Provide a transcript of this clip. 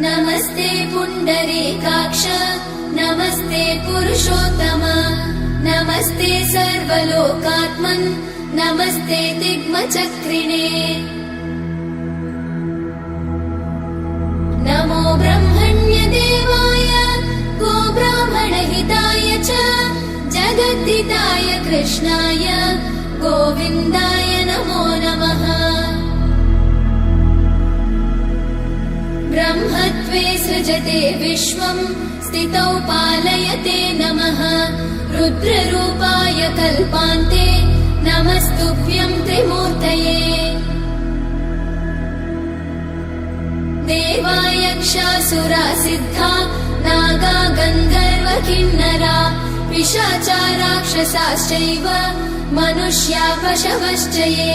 नमस्ते पुण्डरीकाक्ष नमस्ते पुरुषोत्तम नमस्ते सर्वलोकात्मन् नमस्ते दिग्मचक्रिणे नमो ब्रह्मण्यदेवाय गोब्राह्मणहिताय च जगद्धिताय कृष्णाय गोविन्दाय नमो नमः। ब्रह्मत्वे सृजते विश्वं स्थितौ पालयते नमः रुद्ररूपाय कल्पान्ते नमस्तुभ्यं त्रिमूर्तये। देवायक्षासुरा सिद्धा नागा गन्धर्व किन्नरा पिशाचा राक्षसाश्चैव मनुष्या पशवश्च ये।